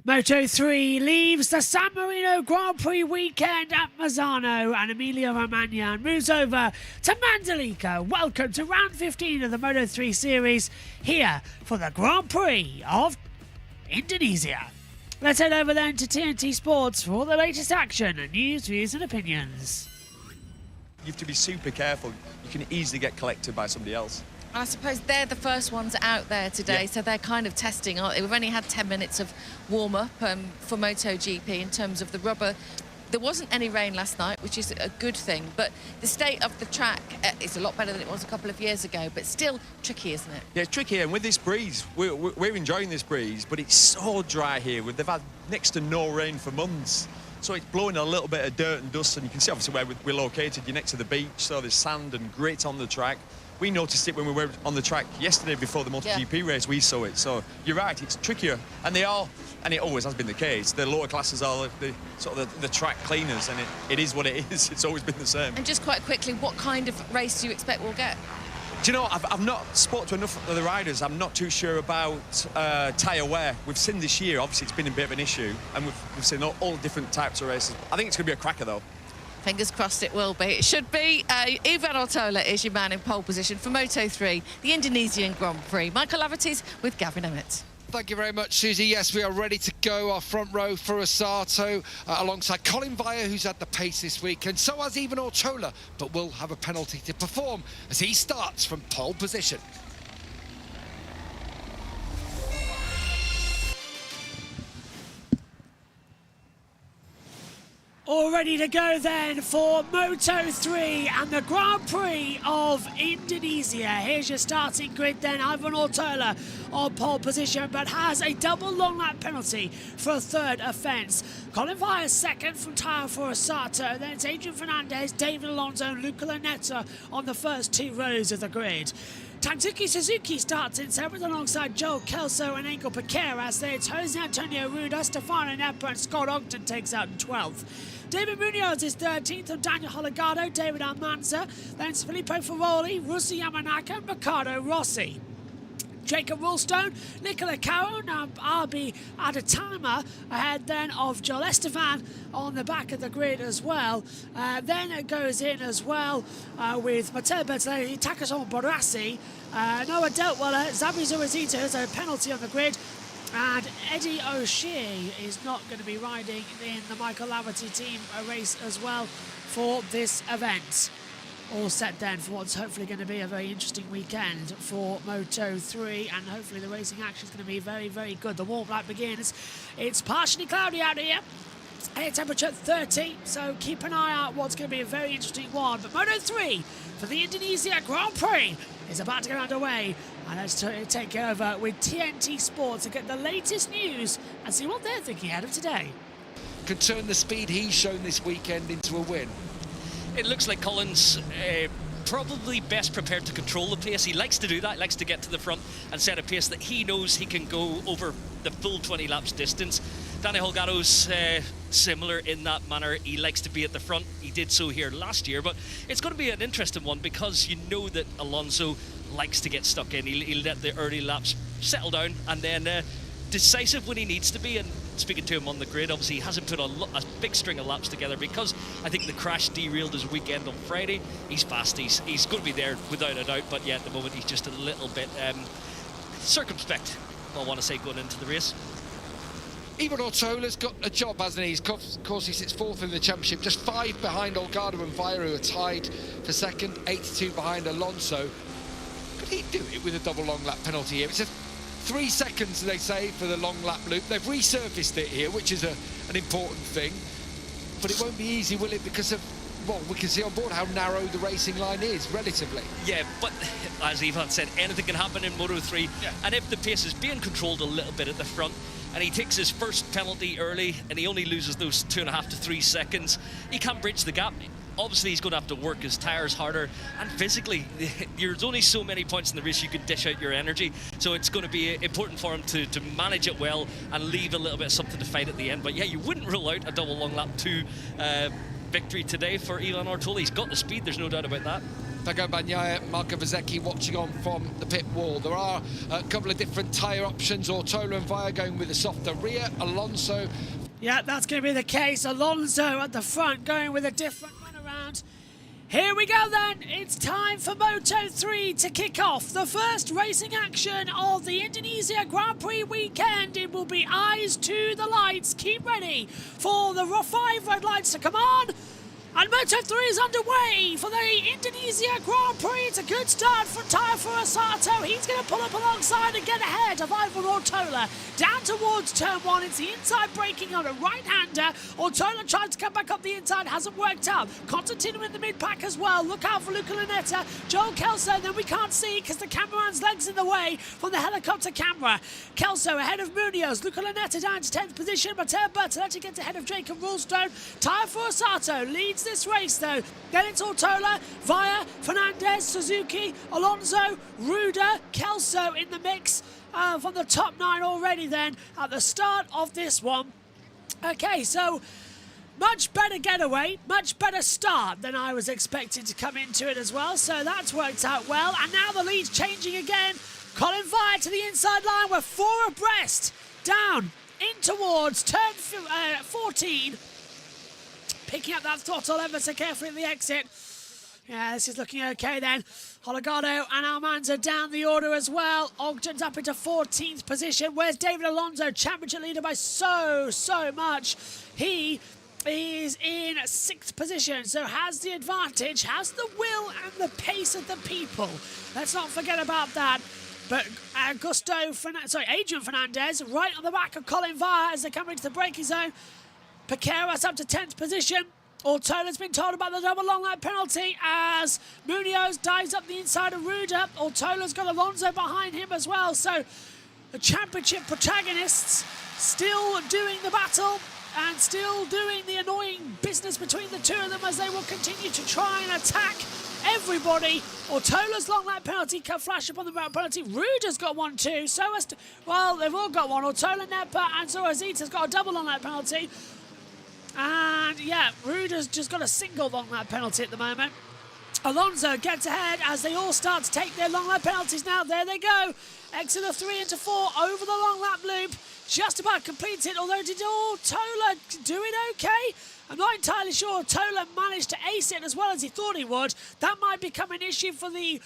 Moto3 leaves the San Marino Grand Prix weekend at Mazzano and Emilia-Romagna and moves over to Mandalika. Welcome to round 15 of the Moto3 series here for the Grand Prix of Indonesia. Let's head over then to TNT Sports for all the latest action, news, views and opinions. You have to be super careful. You can easily get collected by somebody else. I suppose they're the first ones out there today, Yeah. so they're kind of testing. We've only had 10 minutes of warm-up for MotoGP in terms of the rubber. There wasn't any rain last night, which is a good thing, but the state of the track is a lot better than it was a couple of years ago, but still tricky, isn't it? Yeah, it's tricky, and with this breeze, we're enjoying this breeze, but it's so dry here. They've had next to no rain for months, so it's blowing a little bit of dirt and dust, and you can see obviously where we're located. You're next to the beach, so there's sand and grit on the track. We noticed it when we were on the track yesterday before the MotoGP race. We saw it, so you're right, it's trickier, and they are, and it always has been the case. The lower classes are the sort of the track cleaners, and it is what it is. It's always been the same. And just quite quickly, what kind of race do you expect we'll get? Do you know, I've not spoken to enough of the riders. I'm not too sure about tyre wear. We've seen this year, obviously it's been a bit of an issue, and we've seen all different types of races. I think it's going to be a cracker, though. Fingers crossed it will be. It should be. Ivan Ortola is your man in pole position for Moto3, the Indonesian Grand Prix. Michael Laverty's with Gavin Emmett. Thank you very much, Susie. Yes, we are ready to go. Our front row for Osato, alongside Colin Vire, who's at the pace this week, and so has Ivan Ortola, but will have a penalty to perform as he starts from pole position. All ready to go then for Moto3 and the Grand Prix of Indonesia. Here's your starting grid then. Ivan Ortola on pole position, but has a double long lap penalty for a third offence. Colin Vire second from tyre for Osato. Then it's Adrian Fernandez, David Alonso and Luca Lanetta on the first two rows of the grid. Taksuki Suzuki starts in seventh alongside Joel Kelso and Angel Piqueras. Then it's Jose Antonio Ruda, Stefano Neppa and Scott Ogden takes out in 12th. David Munoz is 13th of Daniel Holgado, David Almanza. Then it's Filippo Ferroli, Russi Yamanaka and Riccardo Rossi. Jacob Rulstone, Nicola Caro, now RB at a timer ahead then of Joel Estevan on the back of the grid as well. Then it goes in as well with Matteo Bertolini, Takashi Borassi, Noah Deltweller, Zabri Zurazita has a penalty on the grid, and Eddie O'Shea is not going to be riding in the Michael Laverty team race as well for this event. All set then for what's hopefully going to be a very interesting weekend for Moto3, and hopefully the racing action is going to be very, very good. The warm lap begins. It's partially cloudy out here. Air temperature 30, so keep an eye out. What's going to be a very interesting one. But Moto3 for the Indonesia Grand Prix is about to get underway. And let's take over with TNT Sports to get the latest news and see what they're thinking ahead of today. Can turn the speed he's shown this weekend into a win. It looks like Colin's probably best prepared to control the pace. He likes to do that, likes to get to the front and set a pace that he knows he can go over the full 20 laps distance. Danny Holgado's similar in that manner. He likes to be at the front. He did so here last year, but it's going to be an interesting one because you know that Alonso likes to get stuck in. He'll let the early laps settle down and then decisive when he needs to be. And speaking to him on the grid, obviously he hasn't put a big string of laps together because I think the crash derailed his weekend on Friday. He's fast, he's going to be there without a doubt, but yeah, at the moment he's just a little bit circumspect, I want to say, going into the race. Ivan Ortola's got a job, hasn't he? Of course, he sits fourth in the championship, just 5 behind Holgado and Vire, who are tied for second, 82 behind Alonso. Could he do it with a double long lap penalty here? It's just 3 seconds, they say, for the long lap loop. They've resurfaced it here, which is an important thing. But it won't be easy, will it? Because of, well, we can see on board how narrow the racing line is, relatively. Yeah, but as Ivan said, anything can happen in Moto3. Yeah. And if the pace is being controlled a little bit at the front, and he takes his first penalty early, and he only loses those 2.5 to 3 seconds, he can't bridge the gap. Obviously, he's going to have to work his tyres harder, and physically, there's only so many points in the race you can dish out your energy, so it's going to be important for him to manage it well and leave a little bit of something to fight at the end. But yeah, you wouldn't rule out a double long lap 2 victory today for Ivan Ortola. He's got the speed, there's no doubt about that. Pago Bagnaia, Marco Vizecchi watching on from the pit wall. There are a couple of different tyre options. Ortola and Via going with the softer rear. Alonso. Yeah, that's going to be the case. Alonso at the front going with a different run around. Here we go then, it's time for Moto3 to kick off the first racing action of the Indonesia Grand Prix weekend. It will be eyes to the lights, keep ready for the 5 red lights to come on. And Moto3 is underway for the Indonesia Grand Prix. It's a good start for Taifur Sato. He's going to pull up alongside and get ahead of Ivan Ortola. Down towards turn 1, it's the inside braking on a right-hander. Ortola tries to come back up the inside, hasn't worked out. Constantino in the mid-pack as well. Look out for Luca Lunetta. Joel Kelso, then we can't see because the cameraman's leg's in the way from the helicopter camera. Kelso ahead of Munoz. Luca Lunetta down to 10th position. Matteo Bertoletti gets ahead of Jacob Rulstone. Taifur Sato leads this race though. Then it's Ortola, Via, Fernandez, Suzuki, Alonso, Ruda, Kelso in the mix from the top 9 already then at the start of this one. Okay, so much better getaway, much better start than I was expecting to come into it as well, so that's worked out well. And now the lead's changing again. Colin Via to the inside line. We're 4 abreast down in towards turn 14. Picking up that throttle ever so carefully at the exit. Yeah, this is looking okay then. Holgado and Almanza down the order as well. Ogden's up into 14th position. Where's David Alonso? Championship leader by so much. He is in 6th position, so has the advantage, has the will and the pace of the people. Let's not forget about that. But Adrian Fernandez right on the back of Colin Via as they come into the braking zone. Piqueras up to 10th position. Ortola's been told about the double long lap penalty as Munoz dives up the inside of Ruda. Ortola's got Alonso behind him as well. So the championship protagonists still doing the battle and still doing the annoying business between the two of them as they will continue to try and attack everybody. Ortola's long lap penalty can flash up on the route penalty. Ruda's got one too. So as to, well, they've all got one. Ortola, Nepa and Zorozita's got a double long lap penalty. And yeah, Ruda's just got a single long lap penalty at the moment. Alonso gets ahead as they all start to take their long lap penalties now. There they go. Exit of 3 into 4 over the long lap loop. Just about completed, although did Ortola do it okay? I'm not entirely sure Ortola managed to ace it as well as he thought he would. That might become an issue for the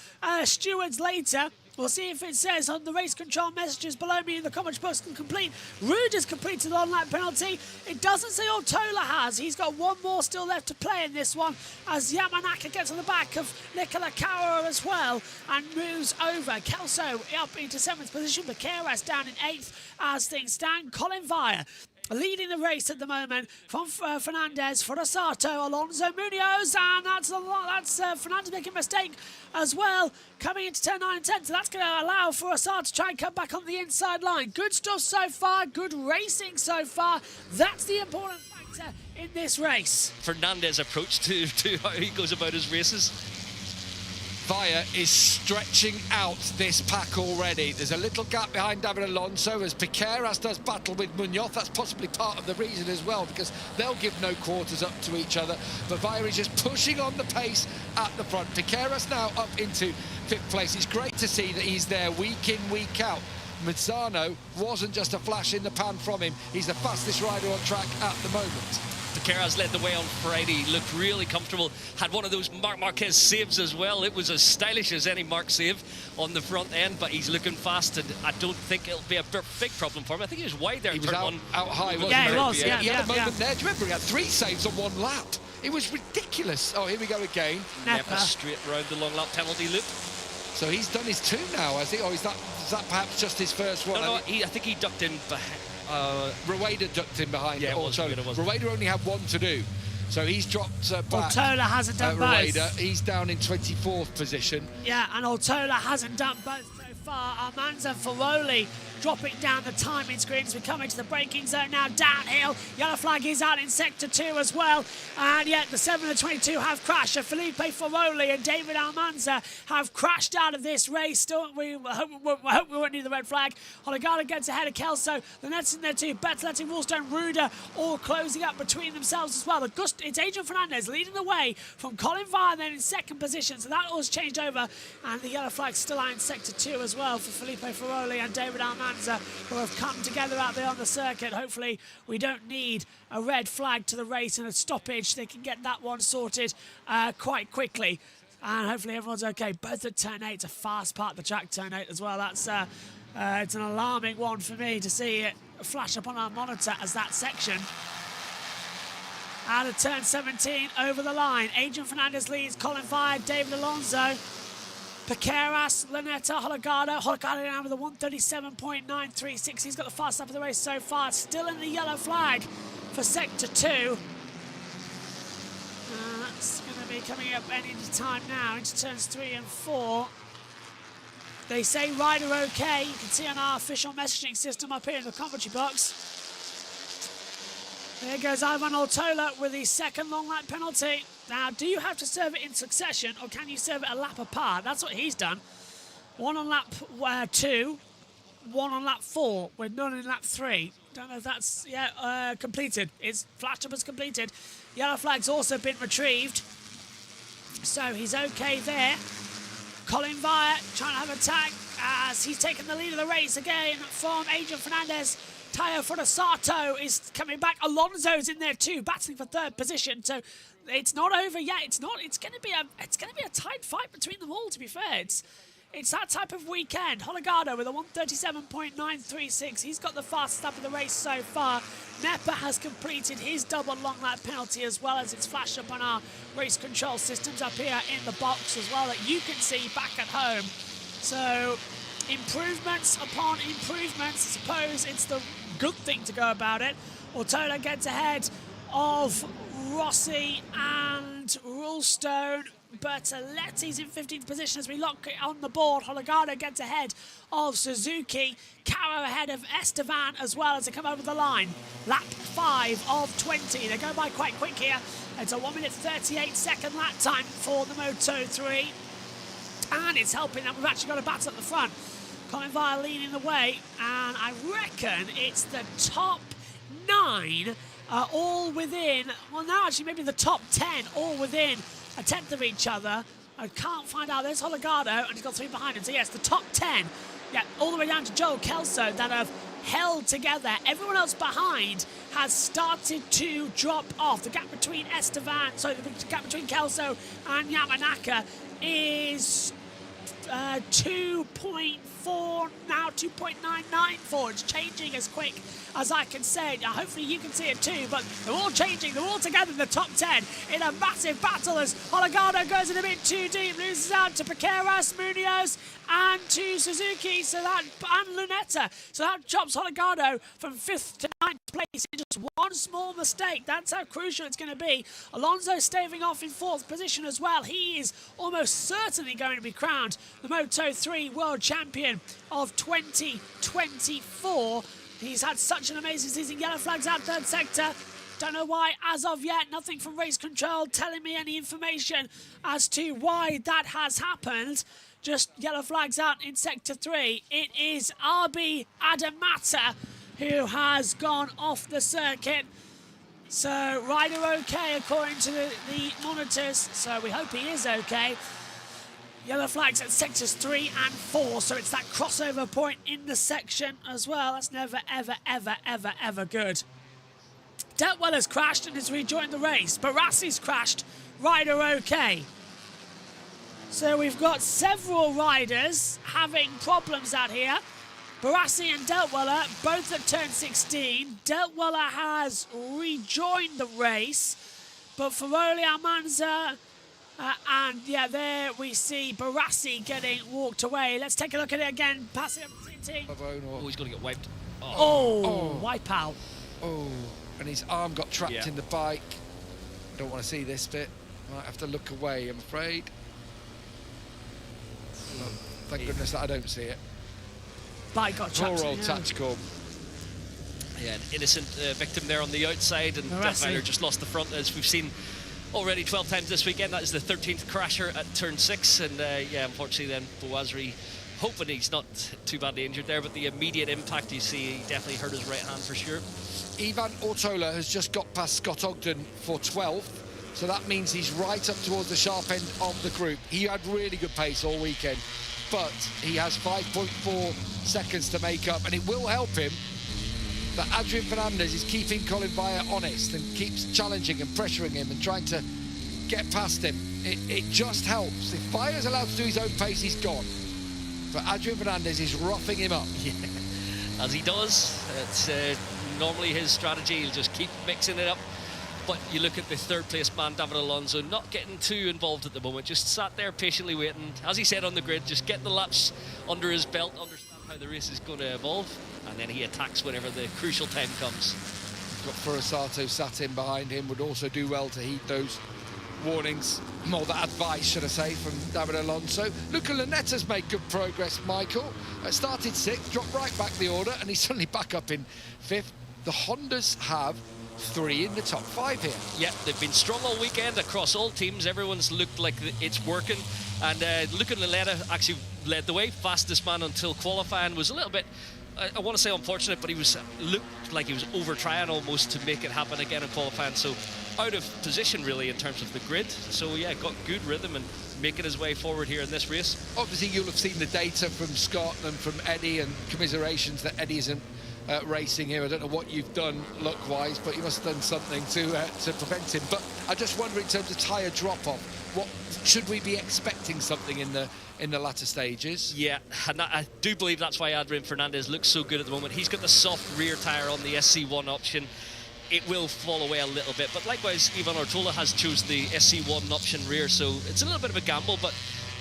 stewards later. We'll see if it says on the race control messages below me in the comments box complete. Ruda's completed the long lap penalty. It doesn't say Ortola has. He's got one more still left to play in this one as Yamanaka gets on the back of Nicola Kawa as well and moves over. Kelso up into 7th position, but Keras down in 8th as things stand. Colin Via leading the race at the moment from Fernandez, Sato, Alonso, Munoz, and that's Fernandez making a mistake as well, coming into turn 9 and 10, so that's going to allow Sato to try and come back on the inside line. Good stuff so far, good racing so far. That's the important factor in this race. Fernandez approach to how he goes about his races. Via is stretching out this pack already. There's a little gap behind David Alonso as Piqueras does battle with Munoz. That's possibly part of the reason as well, because they'll give no quarters up to each other. But Via is just pushing on the pace at the front. Piqueras now up into 5th place. It's great to see that he's there week in, week out. Mazzano wasn't just a flash in the pan from him. He's the fastest rider on track at the moment. Piqueras led the way on Friday, looked really comfortable, had one of those Marc Marquez saves as well. It was as stylish as any Marc save on the front end, but he's looking fast and I don't think it'll be a big problem for him. I think he was wide there. He was out high, wasn't he? Yeah, he was, He had a moment there. Do you remember he had 3 saves on 1 lap? It was ridiculous. Oh, here we go again. Nepa straight round the long lap penalty loop. So he's done his 2 now, has he? Or is that perhaps just his first one? No, I think he ducked in behind. Rueda ducked in behind. Yeah, Rueda only had 1 to do, so he's dropped back. Ortola hasn't done both. He's down in 24th position. Yeah, and Ortola hasn't done both so far. Armanza Ferroli dropping down the timing screens. We come into the braking zone now, downhill. Yellow flag is out in sector 2 as well. And yet the 7 and the 22 have crashed. So Felipe Ferroli and David Almanza have crashed out of this race. Still, we hope we won't need the red flag. Holigada gets ahead of Kelso. Lunette's in there too. Bertoletti, Woolstone, Ruder all closing up between themselves as well. It's Adrian Fernandez leading the way from Colin Vire then in second position. So that all's changed over. And the yellow flag's still out in sector 2 as well for Felipe Ferroli and David Almanza, who have come together out there on the circuit. Hopefully we don't need a red flag to the race and a stoppage. They can get that one sorted quite quickly. And hopefully everyone's okay. Both at turn 8, it's a fast part of the track, turn 8 as well. That's it's an alarming one for me to see it flash up on our monitor as that section. Out of turn 17, over the line. Adrian Fernandez leads, Colin Vire, David Alonso, Piqueras, Lunetta, Holigada. Holigada now with a 137.936. He's got the fast lap of the race so far. Still in the yellow flag for sector 2. That's going to be coming up any time now into turns 3 and 4. They say rider okay. You can see on our official messaging system up here in the commentary box. There goes Ivan Ortola with his second long lap penalty. Now, do you have to serve it in succession or can you serve it a lap apart? That's what he's done. One on lap 2, one on lap 4, with none in lap 3. Don't know if that's completed. It's flashed up as completed. Yellow flag's also been retrieved. So he's okay there. Colin Vire trying to have a tag as he's taken the lead of the race again from Adrian Fernandez. Tayo Fonosato is coming back. Alonso's in there too, battling for third position. So it's not over yet. It's going to be a tight fight between them all. To be fair, it's that type of weekend. Holigado with a 137.936. He's got the fastest lap of the race so far. Nepa has completed his double long lap penalty as well as it's flashed up on our race control systems up here in the box as well that you can see back at home. So improvements upon improvements. I suppose it's the good thing to go about it. Ortola gets ahead of Rossi and Rulestone. Bertoletti's in 15th position as we lock it on the board. Holigado gets ahead of Suzuki. Caro ahead of Estevan as well as they come over the line. Lap 5 of 20. They go by quite quick here. It's a 1 minute 38 second lap time for the Moto3. And it's helping that we've actually got a battle at the front. Colin Vire leading the way. And I reckon it's the top 9 all within, well now actually maybe the top 10 all within a tenth of each other. I can't find out. There's Holigado, and he's got 3 behind him. So yes, the top 10, yeah, all the way down to Joel Kelso that have held together. Everyone else behind has started to drop off. The gap between the gap between Kelso and Yamanaka is 2.4 now, 2.994. It's changing as quick as I can say. Now, hopefully you can see it too, but they're all changing. They're all together in the top 10 in a massive battle as Holigado goes in a bit too deep, loses out to Piqueras, Munoz, and to Suzuki, and Lunetta. So that drops Holigado from 5th to 9th place in just one small mistake. That's how crucial it's going to be. Alonso staving off in 4th position as well. He is almost certainly going to be crowned the Moto3 World Champion of 2024. He's had such an amazing season. Yellow flags out 3rd sector. Don't know why as of yet. Nothing from race control telling me any information as to why that has happened. Just yellow flags out in sector 3. It is RB Adamata who has gone off the circuit. So rider okay according to the monitors. So we hope he is okay. Yellow flags at sectors 3 and 4, so it's that crossover point in the section as well. That's never, ever, ever, ever, ever good. Deltwell has crashed and has rejoined the race. Barassi's crashed, rider okay. So we've got several riders having problems out here. Barassi and Deltweller both at turn 16. Deltweller has rejoined the race, but Ferroli, Almanza, and yeah, there we see Barassi getting walked away. Let's take a look at it again. Pass it up to Tintin. Oh, he's going to get wiped. Wipe out. Oh, and his arm got trapped in the bike. I don't want to see this bit. Might have to look away, I'm afraid. Thank goodness that I don't see it. bike got chucked. Poor old Tachcorn. Yeah, an innocent victim there on the outside, and Detweiler just lost the front, as we've seen already 12 times this weekend. That is the 13th crasher at turn 6, and yeah, unfortunately then Boisri, hoping he's not too badly injured there, but the immediate impact, you see, he definitely hurt his right hand for sure. Ivan Ortola has just got past Scott Ogden for 12th, so that means he's right up towards the sharp end of the group. He had really good pace all weekend, but he has 5.4 seconds to make up, and it will help him that Adrian Fernandez is keeping Colin Vire honest and keeps challenging and pressuring him and trying to get past him. It just helps. If Vire's allowed to do his own pace, he's gone. But Adrian Fernandez is roughing him up. Yeah, as he does. It's normally his strategy. He'll just keep mixing it up. But you look at the third place man, David Alonso, not getting too involved at the moment, just sat there patiently waiting. As he said on the grid, just get the laps under his belt, understand how the race is going to evolve, and then he attacks whenever the crucial time comes. Got Furusato sat in behind him, would also do well to heed those warnings, more that advice, should I say, from David Alonso. Luca Lunetta's made good progress, Michael. Started 6th, dropped right back the order, and he's suddenly back up in 5th. The Hondas have 3 in the top 5 here. Yeah, they've been strong all weekend across all teams. Everyone's looked like it's working. And Luca Lunetta actually led the way, fastest man until qualifying. Was a little bit, I want to say unfortunate, but he looked like he was over-trying almost to make it happen again in qualifying. So out of position, really, in terms of the grid. So, yeah, got good rhythm and making his way forward here in this race. Obviously, you'll have seen the data from Scott and from Eddie, and commiserations that Eddie isn't racing here. I don't know what you've done luck-wise, but you must have done something to prevent him. But I just wonder, in terms of tyre drop-off, what should we be expecting something in the latter stages? Yeah, and I do believe that's why Adrian Fernandez looks so good at the moment. He's got the soft rear tyre on the SC1 option. It will fall away a little bit, but likewise, Ivan Ortola has chosen the SC1 option rear, so it's a little bit of a gamble, but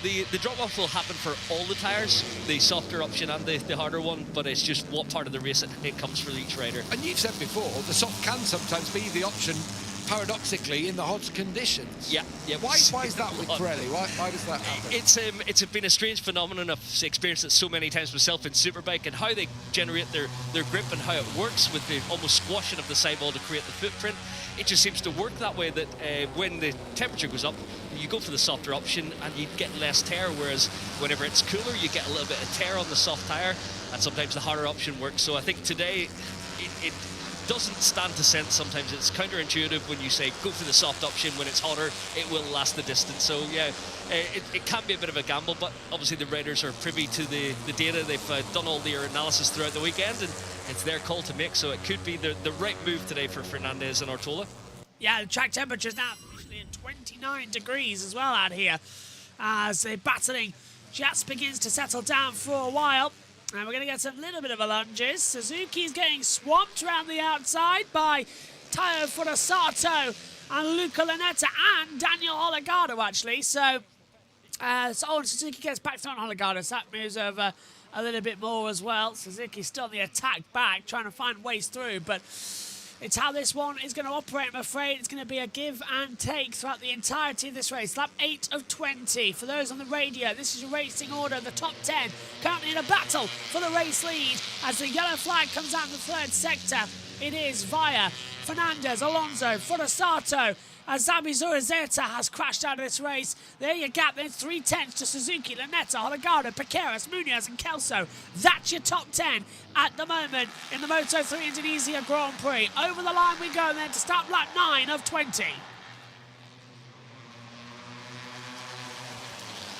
the drop-off will happen for all the tyres, the softer option and the harder one, but it's just what part of the race it comes for each rider. And you've said before, the soft can sometimes be the option, paradoxically, in the hot conditions. Yeah. Why is that with Pirelli? Why does that happen? It's been a strange phenomenon. I've experienced it so many times myself in Superbike, and how they generate their grip and how it works with the almost squashing of the sidewall to create the footprint. It just seems to work that way, that when the temperature goes up, you go for the softer option and you get less tear, whereas whenever it's cooler, you get a little bit of tear on the soft tyre, and sometimes the harder option works. So I think today it doesn't stand to sense. Sometimes it's counterintuitive when you say go for the soft option. When it's hotter, it will last the distance. So yeah, it can be a bit of a gamble, but obviously the riders are privy to the data. They've done all their analysis throughout the weekend, and it's their call to make. So it could be the right move today for Fernandez and Ortola. Yeah, the track temperature is now officially at 29 degrees as well out here, as the battling just begins to settle down for a while. And we're going to get a little bit of a lunges. Suzuki's getting swamped around the outside by Tayo Furusato and Luca Lunetta and Daniel Olagado, actually. So Suzuki gets back on Olagado, so that moves over a little bit more as well. Suzuki's still on the attack back, trying to find ways through, but it's how this one is going to operate, I'm afraid. It's going to be a give and take throughout the entirety of this race. Lap 8 of 20. For those on the radio, this is your racing order. The top 10 currently in a battle for the race lead. As the yellow flag comes out in the third sector, it is Vire, Fernandez, Alonso, Furusato, as Zabi Zurazeta has crashed out of this race. There you gap, then 3/10 to Suzuki, Lunetta, Holgado, Piqueras, Munoz and Kelso. That's your top 10 at the moment in the Moto3 Indonesia Grand Prix. Over the line we go then to start lap 9 of 20.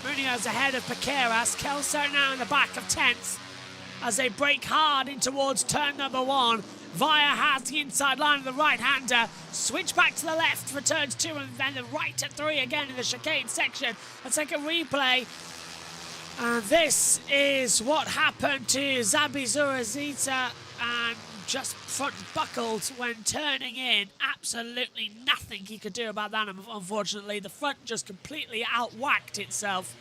Munoz ahead of Piqueras, Kelso now in the back of 10th as they brake hard in towards turn number 1. Vire has the inside line of the right-hander. Switch back to the left for turns 2 and then the right at 3 again in the chicane section. Let's take a replay. And this is what happened to Zabi Zurazeta, and just front buckled when turning in. Absolutely nothing he could do about that, unfortunately. The front just completely outwhacked itself.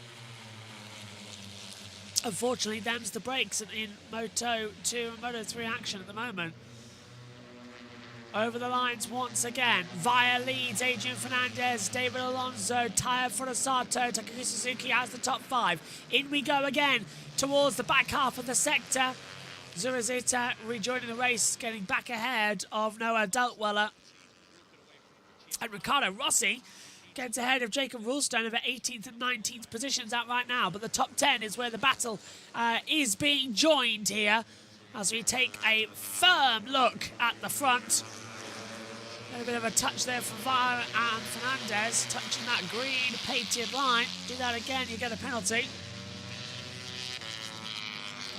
Unfortunately, them's the brakes in Moto2 and Moto3 action at the moment. over the lines once again. Via leads Adrian Fernandez, David Alonso, Taya Furusato, Takaki Suzuki has the top 5. In we go again towards the back half of the sector. Zurazita rejoining the race, getting back ahead of Noah Daltweller. And Riccardo Rossi gets ahead of Jacob Rulstone over 18th and 19th positions out right now. But the top 10 is where the battle is being joined here, as we take a firm look at the front. A bit of a touch there from Via and Fernandez, touching that green painted line. Do that again, you get a penalty.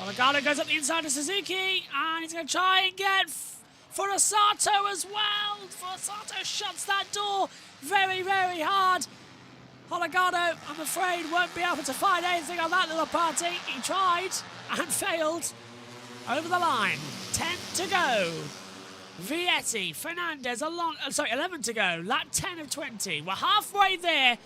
Olagado goes up the inside of Suzuki, and he's going to try and get Furusato as well. Furusato shuts that door very, very hard. Olagado, I'm afraid, won't be able to find anything on that little party. He tried and failed. Over the line, 10 to go. Vietti, Fernandez, 11 to go. Lap 10 of 20. We're halfway there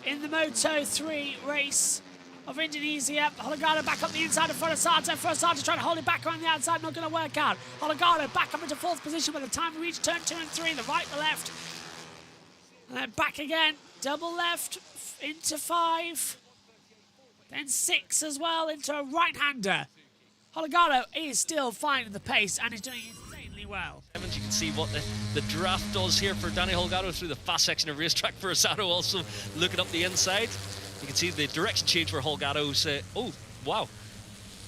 in the Moto3 race of Indonesia. Olagado back up the inside of Furusato. Furusato trying to hold it back around the outside, not going to work out. Olagado back up into 4th position by the time we reach turn 2 and 3, the right, the left. And then back again, double left into 5. Then 6 as well into a right-hander. Olagado is still finding the pace and is doing insanely well. Evans, you can see what the draft does here for Danny Holgado through the fast section of racetrack. Furusato also looking up the inside. You can see the direction change where Holgado's... oh, wow.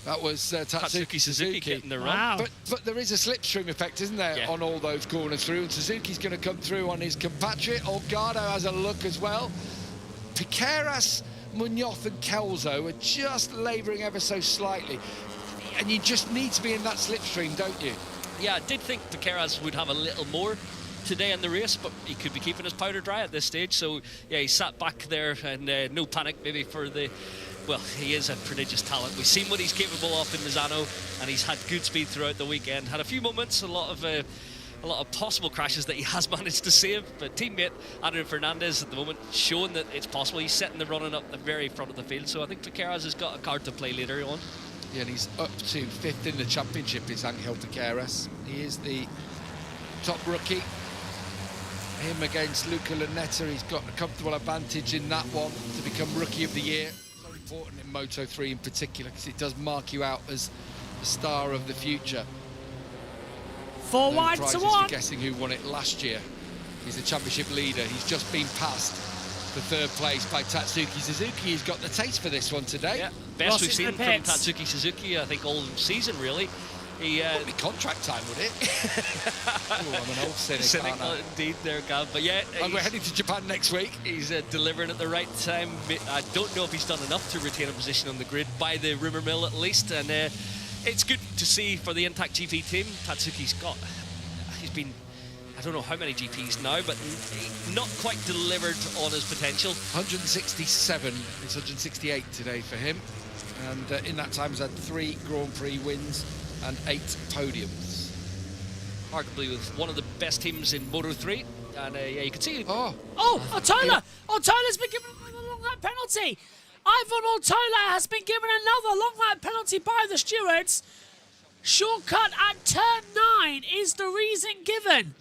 That was Tatsuki Suzuki getting the run. Wow. But there is a slipstream effect, isn't there, on all those corners through? And Suzuki's going to come through on his compatriot. Holgado has a look as well. Piqueras, Munoz and Kelso are just labouring ever so slightly. And you just need to be in that slipstream, don't you? Yeah, I did think Piqueras would have a little more today in the race, but he could be keeping his powder dry at this stage. So, yeah, he sat back there and no panic maybe for the... Well, he is a prodigious talent. We've seen what he's capable of in Misano, and he's had good speed throughout the weekend. Had a few moments, a lot of possible crashes that he has managed to save. But teammate Adrian Fernandez at the moment showing that it's possible. He's setting the running up the very front of the field. So I think Piqueras has got a card to play later on. Yeah, and he's up to 5th in the championship, is Angel Piqueras. He is the top rookie. Him against Luca Lunetta, he's got a comfortable advantage in that one to become Rookie of the Year. So important in Moto3 in particular, because it does mark you out as the star of the future. 4 wide to 1. For guessing who won it last year. He's the championship leader. He's just been passed for 3rd place by Tatsuki Suzuki. He's got the taste for this one today. Yeah, best we've seen from Tatsuki Suzuki, I think, all season, really. He wouldn't be contract time, would it? Oh, I'm an old cynic, indeed, there, Gav. But yeah, and we're heading to Japan next week. He's delivering at the right time. I don't know if he's done enough to retain a position on the grid, by the rumour mill at least. And it's good to see for the Intact GP team. Tatsuki's he's been, I don't know how many GPs now, but not quite delivered on his potential. 167, it's 168 today for him. And in that time he's had 3 Grand Prix wins and 8 podiums. Arguably with one of the best teams in Moto3. And yeah, you can see... Oh, Otola! Otola's been given another long lap penalty. Ivan Otola has been given another long lap penalty by the stewards. Shortcut at turn 9 is the reason given.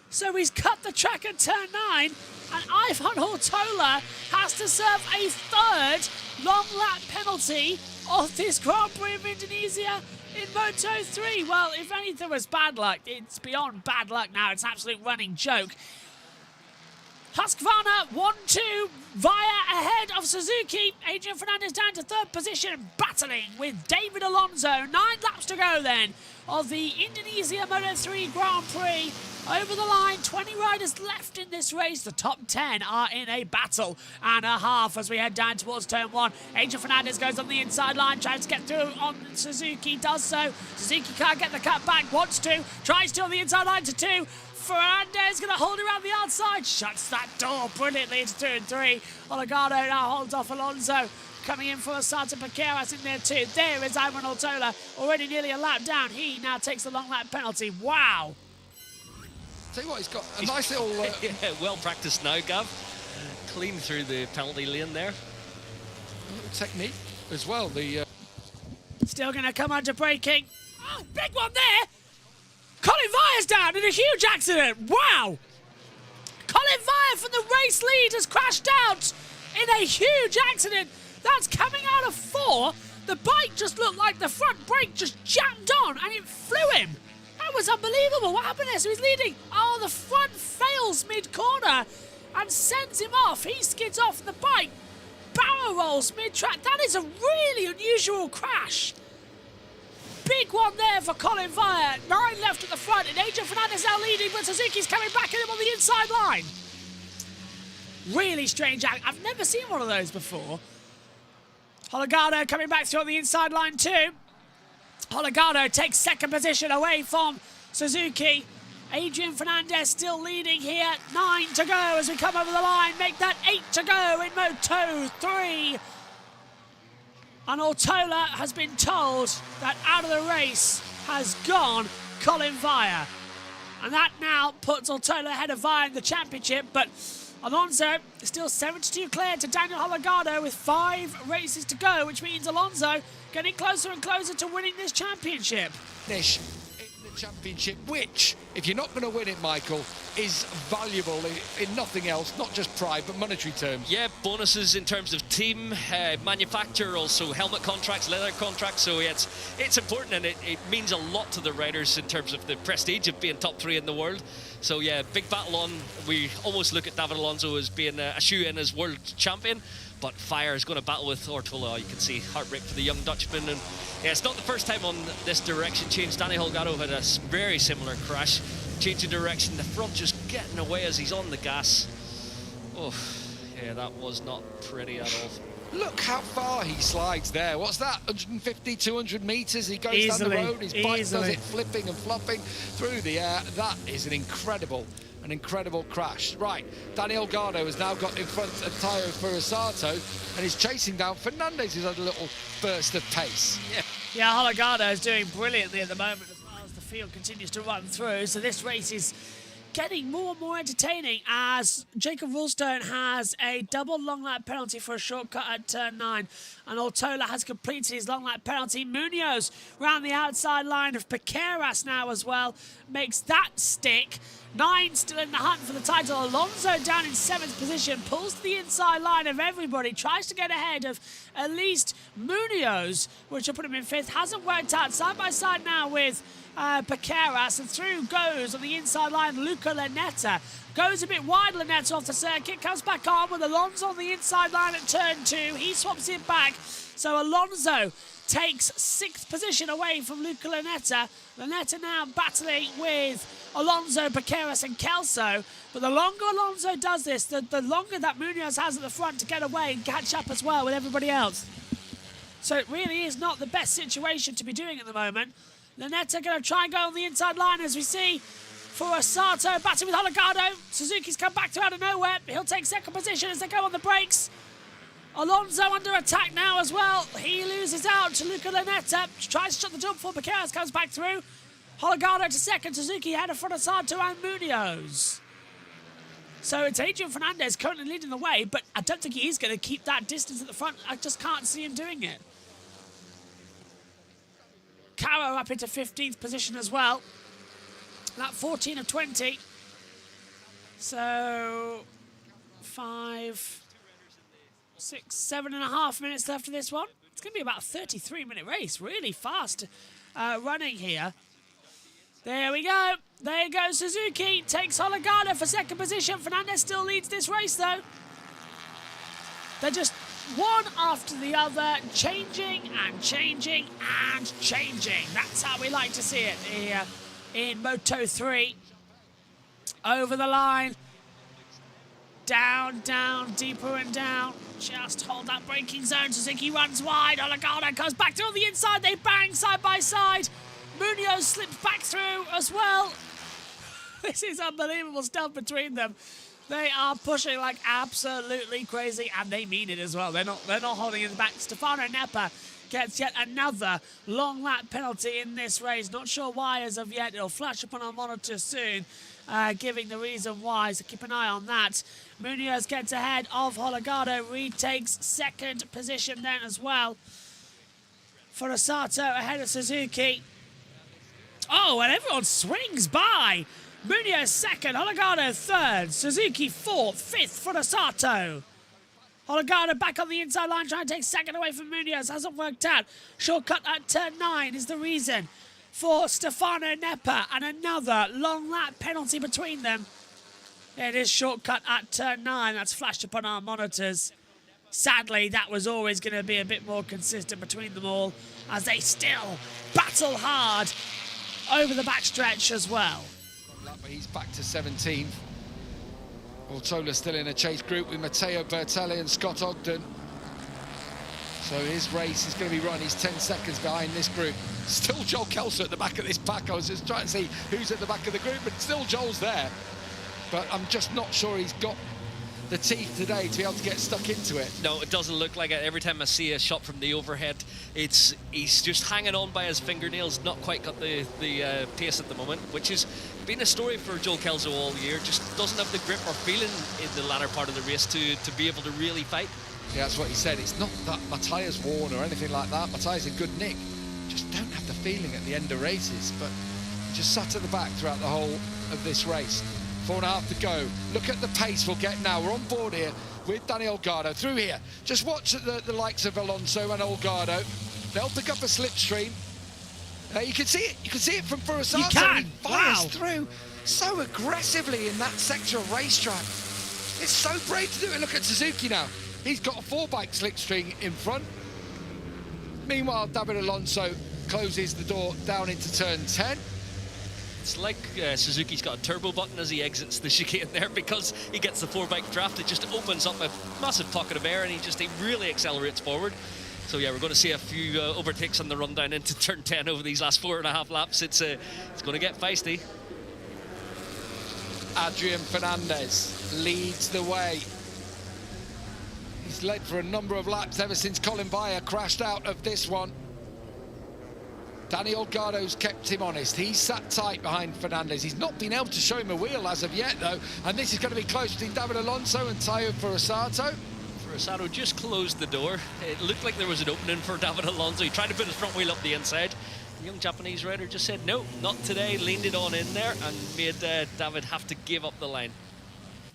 So he's cut the track at turn 9, and Ivan Ortola has to serve a 3rd long lap penalty of this Grand Prix of Indonesia in Moto3. Well, if anything was bad luck, it's beyond bad luck now. It's an absolute running joke. Husqvarna 1-2, Via ahead of Suzuki. Adrian Fernandez down to 3rd position, battling with David Alonso. 9 laps to go then of the Indonesia Moto3 Grand Prix. Over the line, 20 riders left in this race. The top 10 are in a battle and a half as we head down towards turn 1. Adrian Fernandez goes on the inside line, tries to get through on Suzuki, does so. Suzuki can't get the cut back, wants to, tries to on the inside line to 2. Fernandez going to hold it around the outside, shuts that door brilliantly into 2 and 3. Olagado now holds off Alonso. Coming in for a Santa Piqueras in there too. There is Ivan Ortola, already nearly a lap down. He now takes the long lap penalty. Wow. Tell you what, he's got a nice little... yeah, well practiced now, Gav. Clean through the penalty lane there. Technique as well. The Still going to come under braking. Oh, big one there. Colin Vyre's down in a huge accident. Wow. Colin Vyre from the race lead has crashed out in a huge accident. That's coming out of 4. The bike just looked like the front brake just jammed on and it flew him. That was unbelievable. What happened there? So he's leading. Oh, the front fails mid-corner and sends him off. He skids off the bike, barrel rolls mid-track. That is a really unusual crash. Big one there for Colin Vyre. 9 left at the front, and Adrian Fernandez now leading, but Suzuki's coming back at him on the inside line. Really strange act. I've never seen one of those before. Holgado coming back through on the inside line too. Holgado takes second position away from Suzuki. Adrian Fernandez still leading here. 9 to go as we come over the line. Make that 8 to go in Moto 3. And Ortola has been told that out of the race has gone Colin Vyre. And that now puts Ortola ahead of Vyre in the championship. But Alonso is still 72 clear to Daniel Holgado with 5 races to go, which means Alonso getting closer and closer to winning this championship. Finish in the championship, which, if you're not going to win it, Michael, is valuable in nothing else, not just pride, but monetary terms. Yeah, bonuses in terms of team, manufacturer, also helmet contracts, leather contracts. So yeah, it's important, and it means a lot to the riders in terms of the prestige of being top 3 in the world. So yeah, big battle on. We almost look at David Alonso as being a shoe-in as world champion, but Vyre is going to battle with Ortola. You can see heartbreak for the young Dutchman, and yeah, it's not the first time on this direction change. Danny Holgado had a very similar crash, changing direction, the front just getting away as he's on the gas. Oh, yeah, that was not pretty at all. Look how far he slides there. What's that, 150, 200 metres? He goes Easily, down the road, his bike easily. does it flipping and flopping through the air. That is an incredible crash. Right, Danny Holgado has now got in front of Tayo Furusato and is chasing down Fernandez, who's had a little burst of pace. Yeah, Holgado is doing brilliantly at the moment as well as the field continues to run through. So this race is getting more and more entertaining as Jacob Rulstone has a double long lap penalty for a shortcut at turn 9, and Ortola has completed his long lap penalty. Munoz round the outside line of Piqueras now as well, makes that stick. 9 still in the hunt for the title. Alonso down in 7th position, pulls to the inside line of everybody, tries to get ahead of at least Munoz, which will put him in 5th. Hasn't worked out. Side by side now with Piqueras, and through goes on the inside line Luca Lanetta. Goes a bit wide, Lanetta off the circuit, comes back on with Alonso on the inside line at turn 2. He swaps it back, so Alonso takes 6th position away from Luca Lanetta. Lanetta now battling with Alonso, Piqueras and Kelso. But the longer Alonso does this, the longer that Munoz has at the front to get away and catch up as well with everybody else. So it really is not the best situation to be doing at the moment. Lanetta going to try and go on the inside line as we see Furusato battling with Holgado. Suzuki's come back to out of nowhere. He'll take 2nd position as they go on the brakes. Alonso under attack now as well. He loses out to Luca Lanetta. Tries to shut the jump for Piqueras, comes back through. Holgado to 2nd. Suzuki ahead of Furusato and Munoz. So it's Adrian Fernandez currently leading the way, but I don't think he is going to keep that distance at the front. I just can't see him doing it. Caro up into 15th position as well. That 14 of 20. So 5, 6, 7.5 minutes left of this one. It's going to be about a 33-minute race. Really fast running here. There we go. There goes Suzuki. Takes Holgado for 2nd position. Fernandez still leads this race, though. They're just one after the other, changing and changing and changing. That's how we like to see it here in Moto 3. Over the line. Down, down, deeper and down. Just hold that braking zone. Suzuki runs wide. Holgado comes back through on the inside. They bang side by side. Munoz slips back through as well. This is unbelievable stuff between them. They are pushing like absolutely crazy, and they mean it as well. They're not holding it back. Stefano Neppa gets yet another long lap penalty in this race. Not sure why as of yet. It'll flash up on our monitor soon, giving the reason why, so keep an eye on that. Munoz gets ahead of Holgado, retakes 2nd position then as well. Furusato ahead of Suzuki. Oh, and everyone swings by. Munoz second, Hologado third, Suzuki fourth, fifth for Sato. Hologado back on the inside line, trying to take second away from Munoz. Hasn't worked out. Shortcut at turn 9 is the reason for Stefano Nepper, and another long lap penalty between them. It is shortcut at turn 9. That's flashed upon our monitors. Sadly, that was always going to be a bit more consistent between them all, as they still battle hard over the backstretch as well. He's back to 17th. Ortola still in a chase group with Matteo Bertelli and Scott Ogden. So his race is going to be run. He's 10 seconds behind this group. Still Joel Kelso at the back of this pack. I was just trying to see who's at the back of the group, but still Joel's there. But I'm just not sure he's got the teeth today to be able to get stuck into it. No, it doesn't look like it. Every time I see a shot from the overhead, he's just hanging on by his fingernails, not quite got the pace at the moment, which has been a story for Joel Kelso all year. Just doesn't have the grip or feeling in the latter part of the race to be able to really fight. Yeah, that's what he said. It's not that my tyre's worn or anything like that. My tyre's in good nick. Just don't have the feeling at the end of races. But just sat at the back throughout the whole of this race. 4.5 to go. Look at the pace we'll get now. We're on board here with Danny Olgado through here. Just watch the likes of Alonso and Olgado. They'll pick up a slipstream. You can see it. You can see it from Furusato. You can. He fires Wow. through so aggressively in that sector of racetrack. It's so brave to do it. Look at Suzuki now. He's got a 4-bike slipstream in front. Meanwhile, David Alonso closes the door down into turn 10. It's like Suzuki's got a turbo button as he exits the chicane there, because he gets the 4-bike draft. It just opens up a massive pocket of air, and he really accelerates forward. So yeah, we're going to see a few overtakes on the run down into turn 10 over these last 4.5 laps. It's going to get feisty. Adrian Fernandez leads the way. He's led for a number of laps ever since Colin Bayer crashed out of this one. Danny Olgado's kept him honest. He's sat tight behind Fernandez. He's not been able to show him a wheel as of yet, though. And this is going to be close between David Alonso and Tayo Furusato. Furusato just closed the door. It looked like there was an opening for David Alonso. He tried to put his front wheel up the inside. The young Japanese rider just said, no, not today. Leaned it on in there and made David have to give up the line.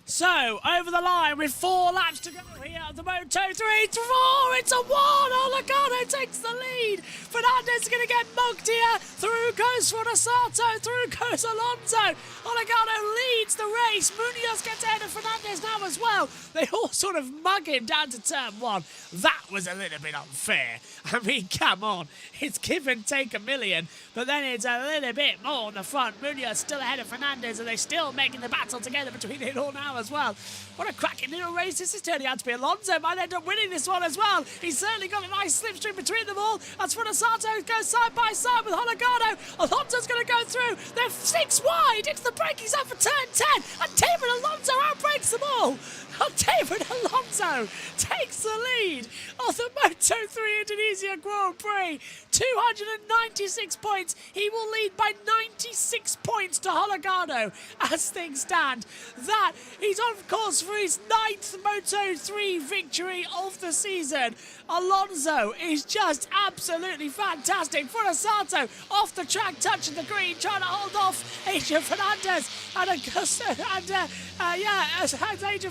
So, over the line with 4 laps to go here at the Moto3. 4, it's a 1. Olgado takes the lead. Fernandez is going to get mugged here. Through goes Furusato. Through goes Alonso. Olgado leads the race. Munoz gets ahead of Fernandez now as well. They all sort of mug him down to turn 1. That was a little bit unfair. I mean, come on. It's give and take a million, but then it's a little bit more on the front. Munoz still ahead of Fernandez, and they're still making the battle together between it all now as well. What a cracking little race. This is turning out to be. Alonso might end up winning this one as well. He's certainly got a nice slipstream between them all. As Furusato goes side by side with Hologado. Alonso's going to go through. They're 6 wide into the braking zone for turn 10, and David Alonso outbreaks them all. And David Alonso takes the lead of the Moto3 Indonesia Grand Prix. 296 points. He will lead by 96 points to Hologado as things stand. That he's on course for his 9th Moto3 victory of the season. Alonso is just absolutely fantastic. Furusato off the track, touching the green, trying to hold off Adrian Fernandez and Adrian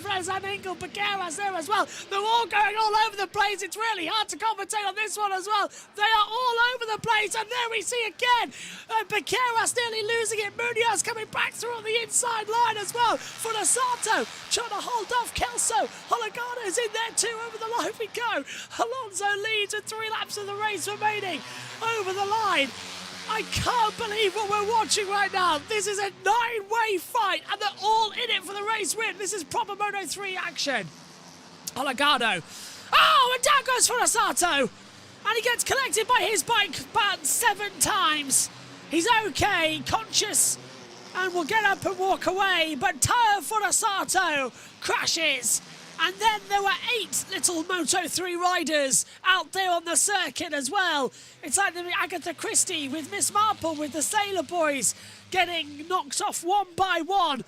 Fernandez and Engel Baqueras there as well. They're all going all over the place. It's really hard to commentate on this one as well. They are all over the place, and there we see again Baqueras nearly losing it. Munoz coming back through on the inside line as well. Furusato trying to hold off Kelso. Hologado is in there too. Over the line we go. Alonso leads with 3 laps of the race remaining. Over the line. I can't believe what we're watching right now. This is a 9-way fight, and they're all in it for the race win. This is proper Moto3 action. Hologado. Oh, and down goes Furusato. And he gets collected by his bike about 7 times. He's okay, conscious, and will get up and walk away. But Tayo Furusato crashes. And then there were 8 little Moto3 riders out there on the circuit as well. It's like the Agatha Christie with Miss Marple with the Sailor Boys getting knocked off one by one.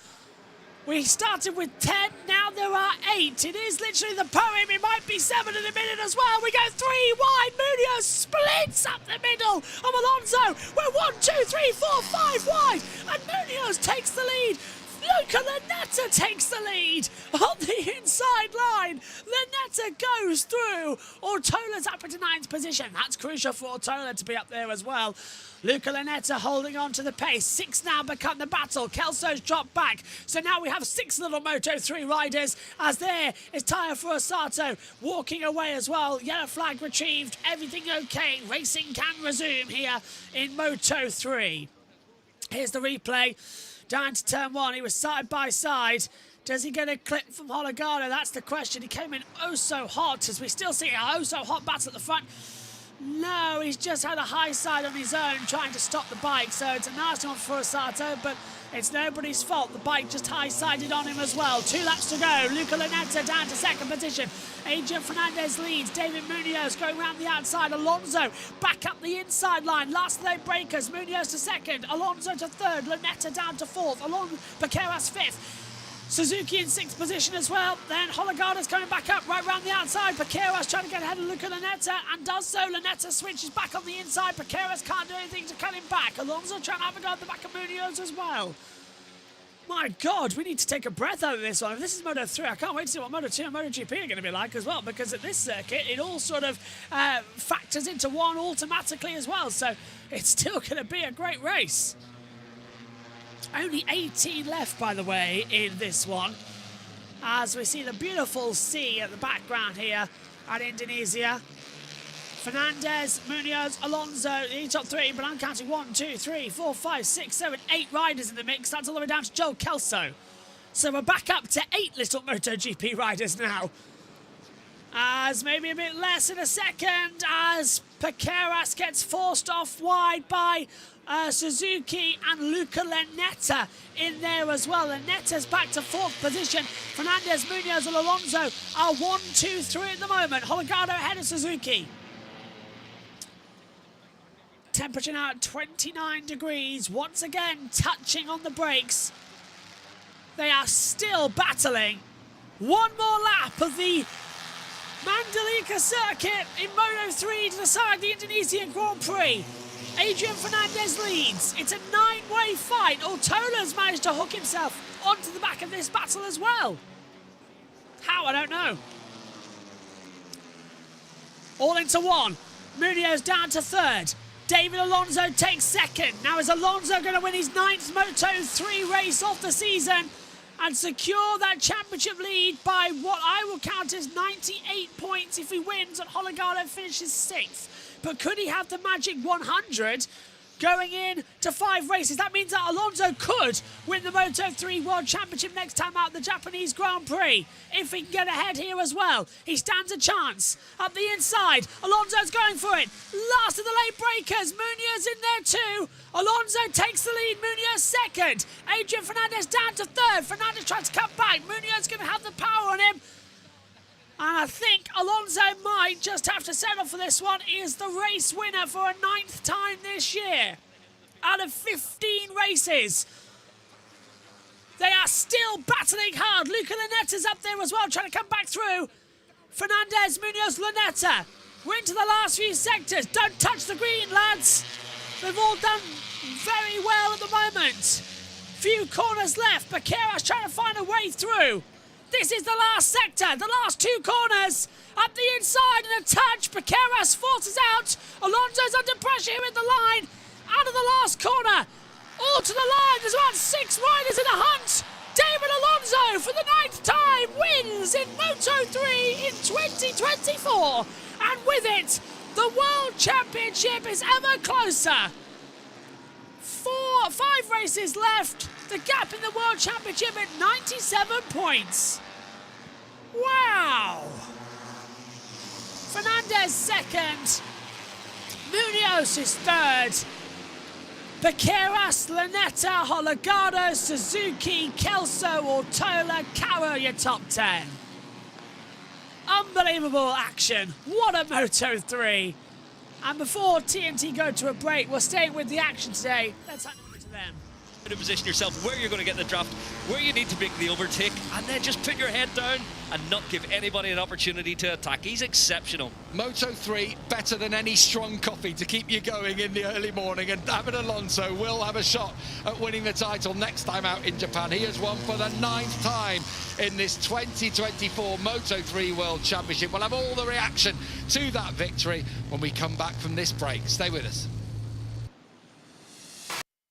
We started with 10, now there are 8. It is literally the poem. It might be 7 in a minute as well. We go 3 wide. Munoz splits up the middle of Alonso. We're 1, 2, 3, 4, 5 wide. And Munoz takes the lead. Luca Lanetta takes the lead on the inside line. Lanetta goes through. Ortola's up into 9th position. That's crucial for Ortola to be up there as well. Luca Lanetta holding on to the pace. 6 now become the battle. Kelso's dropped back. So now we have 6 little Moto3 riders, as there is Taya Furusato walking away as well. Yellow flag retrieved. Everything okay. Racing can resume here in Moto3. Here's the replay. Down to turn 1, he was side by side. Does he get a clip from Hologado? That's the question. He came in oh so hot, as we still see a oh so hot battle at the front. No, he's just had a high side on his own trying to stop the bike. So it's a nasty one for Furusato, but it's nobody's fault. The bike just high-sided on him as well. 2 laps to go. Luca Lanetta down to 2nd position. Adrian Fernandez leads. David Munoz going around the outside. Alonso back up the inside line. Last lane breakers. Munoz to 2nd. Alonso to 3rd. Lanetta down to 4th. Baqueras 5th. Suzuki in 6th position as well. Then Hologarda's coming back up right round the outside. Baqueras trying to get ahead of Luca Lanetta and does so. Lanetta switches back on the inside. Baqueras can't do anything to cut him back. Alonso trying to have a go at the back of Munoz as well. My God, we need to take a breath out of this one. If this is Moto3, I can't wait to see what Moto2 and MotoGP are going to be like as well, because at this circuit, it all sort of factors into one automatically as well. So it's still going to be a great race. Only 18 left, by the way, in this one, as we see the beautiful sea at the background here at Indonesia. Fernandez, Munoz, Alonso, the top 3, but I'm counting 1, 2, 3, 4, 5, 6, 7, 8 riders in the mix. That's all the way down to Joel Kelso. So we're back up to 8 little MotoGP riders now. As maybe a bit less in a second, as Baqueras gets forced off wide by Suzuki and Luca Lanetta in there as well. Lanetta's back to 4th position. Fernandez, Munoz and Alonso are 1, 2, 3 at the moment. Hologado ahead of Suzuki. Temperature now at 29 degrees. Once again, touching on the brakes. They are still battling. One more lap of the Mandalika circuit in Moto3 to decide the Indonesian Grand Prix. Adrian Fernandez leads. It's a 9-way fight. Ortola's managed to hook himself onto the back of this battle as well. How? I don't know. All into one. Munoz down to 3rd. David Alonso takes 2nd. Now is Alonso going to win his 9th Moto3 race of the season and secure that championship lead by what I will count as 98 points if he wins and Hologado finishes 6th. But could he have the magic 100 going in to 5 races? That means that Alonso could win the Moto3 World Championship next time out, the Japanese Grand Prix. If he can get ahead here as well, he stands a chance. Up the inside, Alonso's going for it. Last of the late breakers, Munoz in there too. Alonso takes the lead, Munoz 2nd. Adrian Fernandez down to 3rd. Fernandez tries to cut back. Munoz going to have the power on him. And I think Alonso might just have to settle for this one. He is the race winner for a 9th time this year. Out of 15 races. They are still battling hard. Luca Lanetta's up there as well, trying to come back through. Fernandez, Munoz, Lanetta. We're into the last few sectors. Don't touch the green, lads. They've all done very well at the moment. Few corners left. Baqueras trying to find a way through. This is the last sector, the last 2 corners. Up the inside and a touch. Baqueras forces out. Alonso's under pressure here at the line. Out of the last corner. All to the line. There's about 6 riders in a hunt. David Alonso, for the 9th time, wins in Moto3 in 2024. And with it, the World Championship is ever closer. 5 races left. The gap in the World Championship at 97 points. Wow! Fernandez 2nd. Munoz is 3rd. Baqueras, Lanetta, Hologado, Suzuki, Kelso, Ortola, Caro, your top 10. Unbelievable action. What a Moto3. And before TNT go to a break, we're staying with the action today. Let's hand over to them. To position yourself where you're going to get the draft, where you need to make the overtake, and then just put your head down and not give anybody an opportunity to attack. He's exceptional. Moto3, better than any strong coffee to keep you going in the early morning, and David Alonso will have a shot at winning the title next time out in Japan. He has won for the 9th time in this 2024 Moto3 World Championship. We'll have all the reaction to that victory when we come back from this break. Stay with us.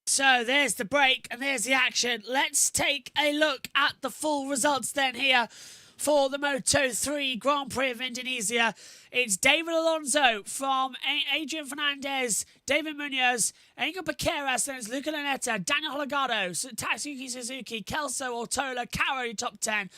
So there's the break and there's the action. Let's take a look at the full results then here for the Moto3 Grand Prix of Indonesia. It's David Alonso from Adrian Fernandez, David Munoz, Engo Baqueras, then it's Luca Lanetta, Daniel Holgado, Tatsuki Suzuki, Kelso Ortola, Caro top 10,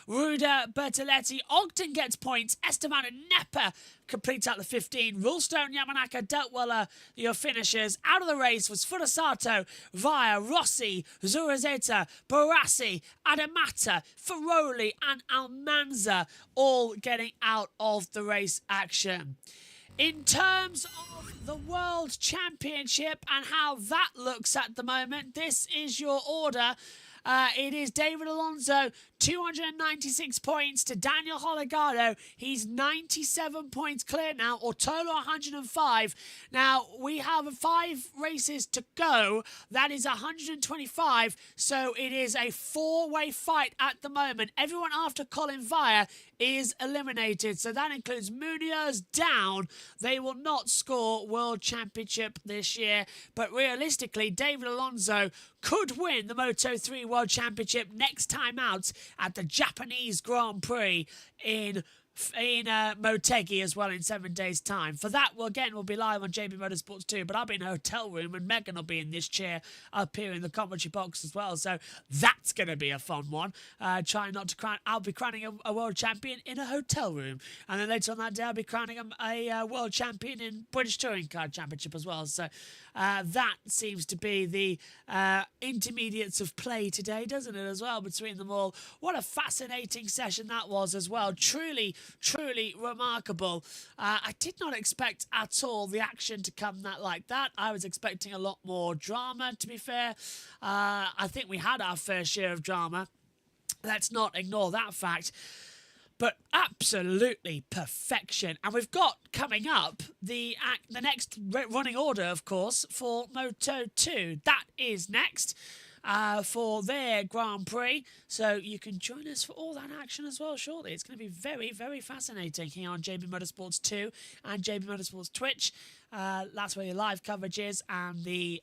Ruda Bertoletti, Ogden gets points, Esteban and Nepa completes out the 15, Rulestone, Yamanaka, Deltweller, your finishers. Out of the race was Furusato, Via, Rossi, Zurazeta, Barassi, Adamata, Ferroli and Almanza all getting out of the race action. In terms of the World Championship and how that looks at the moment, this is your order. It is David Alonso, 296 points to Daniel Holgado. He's 97 points clear now, or total 105. Now, we have 5 races to go. That is 125, so it is a 4-way fight at the moment. Everyone after Colin Via is eliminated, so that includes Munoz down. They will not score World Championship this year, but realistically, David Alonso could win the Moto3 World Championship next time out at the Japanese Grand Prix in Motegi as well in 7 days' time. For that, we'll be live on JB Motorsports too, but I'll be in a hotel room and Megan will be in this chair up here in the commentary box as well, so that's going to be a fun one. Trying not to crown, I'll be crowning a world champion in a hotel room, and then later on that day I'll be crowning a world champion in British Touring Car Championship as well, so that seems to be the intermediates of play today, doesn't it, as well, between them all. What a fascinating session that was as well. Truly remarkable. I did not expect at all the action to come like that. I was expecting a lot more drama, to be fair. I think we had our fair share of drama. Let's not ignore that fact. But absolutely perfection. And we've got coming up the next running order, of course, for Moto2. That is next for their Grand Prix. So you can join us for all that action as well shortly. It's going to be very, very fascinating here on JB Motorsports 2 and JB Motorsports Twitch. That's where your live coverage is, and the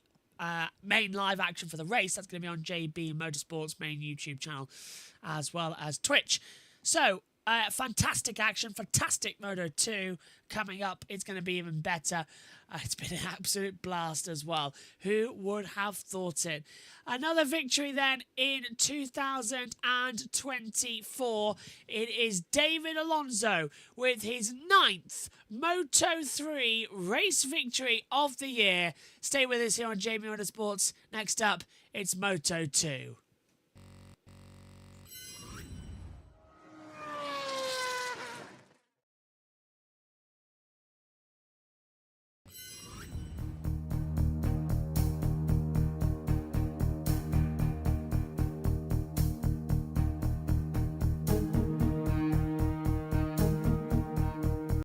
main live action for the race, that's going to be on JB Motorsports' main YouTube channel as well as Twitch. So, fantastic action, fantastic Moto2 coming up. It's going to be even better. It's been an absolute blast as well. Who would have thought it? Another victory then in 2024. It is David Alonso with his 9th Moto3 race victory of the year. Stay with us here on JB Motorsports. Next up, it's Moto2.